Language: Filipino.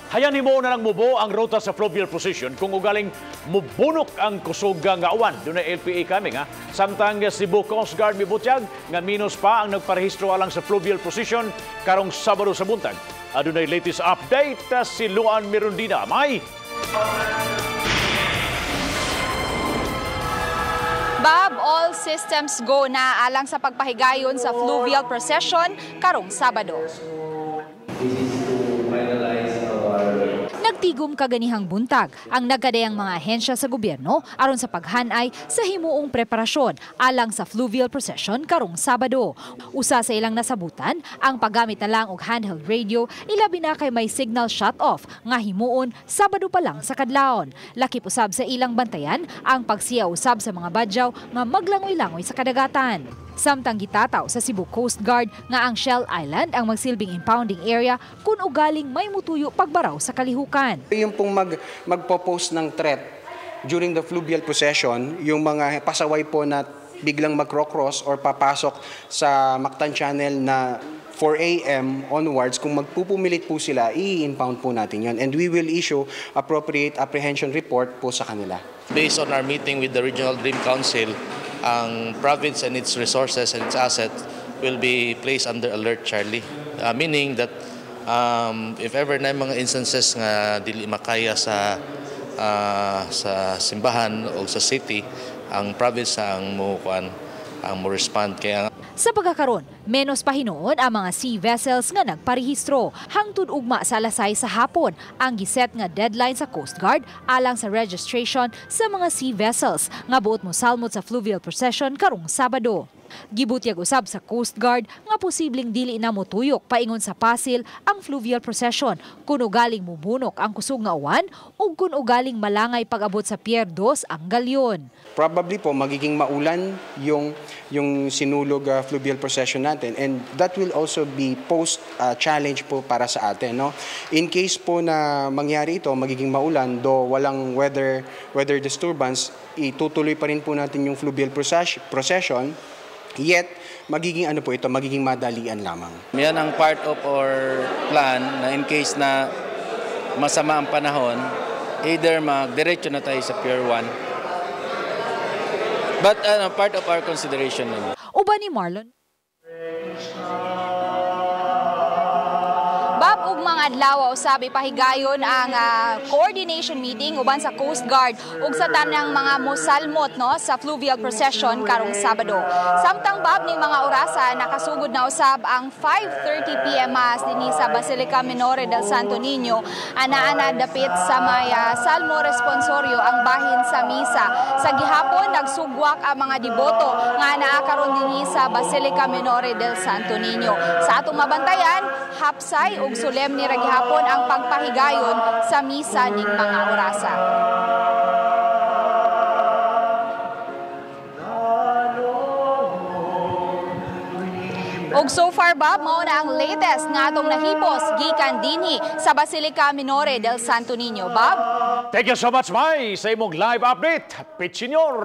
Hayan himo na lang mubo ang rota sa fluvial procession kung ugaling mubunok ang kusog nga awan. Doon na LPA kami nga. Samtang Cebu Coast Guard mibutyag nga minus pa ang nagparehistro alang sa fluvial procession karong Sabado sa buntag. Adunay latest update si Luan Mirundina. May! Bob, all systems go na alang sa pagpahigayon sa fluvial procession karong Sabado. Nagtigom kaganihang buntag ang nagkadayang mga ahensya sa gobyerno aron sa paghanay sa himuong preparasyon alang sa fluvial procession karong Sabado. Usa sa ilang nasabutan ang paggamit na lang og handheld radio, ilabi na kay may signal shut-off nga himuon Sabado pa lang sa kadlawon. Lakip usab sa ilang bantayan ang pagsiya usab sa mga badyaw nga maglangoy-langoy sa kadagatan. Samtang gitataw sa Cebu Coast Guard nga ang Shell Island ang magsilbing impounding area kung ugaling may mutuyo pagbaraw sa kalihukan. Yung pong magpo-post ng threat during the fluvial procession, yung mga pasaway po na biglang mag-cross or papasok sa Mactan Channel na 4 a.m. onwards, kung magpupumilit po sila, i-impound po natin yan. And we will issue appropriate apprehension report po sa kanila. Based on our meeting with the Regional Dream Council, ang province and its resources and its assets will be placed under alert, Charlie. Meaning that if ever na mga instances nga dili makaya sa simbahan o sa city, ang province ang mo respond kaya. Sa pagkakaroon, menos pa hinuon ang mga sea vessels nga nagparehistro. Hangtod ugma sa alasay sa hapon ang giset nga deadline sa Coast Guard alang sa registration sa mga sea vessels nga buot mo salmot sa fluvial procession karong Sabado. Gibutyag usab sa Coast Guard nga posibleng dili na motuyok paingon sa Pasil ang fluvial procession kung ugaling mubunok ang kusog nga uwan o kung ugaling malangay pag-abot sa Pier 2 ang galyon. Probably po magiging maulan yung sinulog fluvial procession natin, and that will also be post challenge po para sa atin, no? In case po na mangyari ito, magiging maulan do walang weather disturbance, itutuloy pa rin po natin yung fluvial procession. Yet, magiging magiging madalian lamang. Yan ang part of our plan na in case na masama ang panahon, either magdiretso na tayo sa Pier 1. But part of our consideration. Uban ni Marlon. Bob, ug mga adlaw usabi pahigayon ang coordination meeting uban sa Coast Guard ug sa tanang mga mosalmot no sa fluvial procession karong Sabado. Samtang Bob ning mga orasa nakasugod na usab ang 5:30 PM Mass dinhi sa Basilica Minore del Santo Niño, ana dapit sa may salmo responsorio ang bahin sa misa. Sa gihapon nagsugwak ang mga deboto nga naa karon dinhi sa Basilica Minore del Santo Niño. Sa atong mabantayan, hapsay ug solemne ra gihapon ang pagpahigayon sa misa ning mga orasa. Og so far Bob, mao na ang latest nga atong nahipos gikan dinhi sa Basilica Minore del Santo Niño. Bob? Thank you so much, May, sa imong live update. Pitchinyor!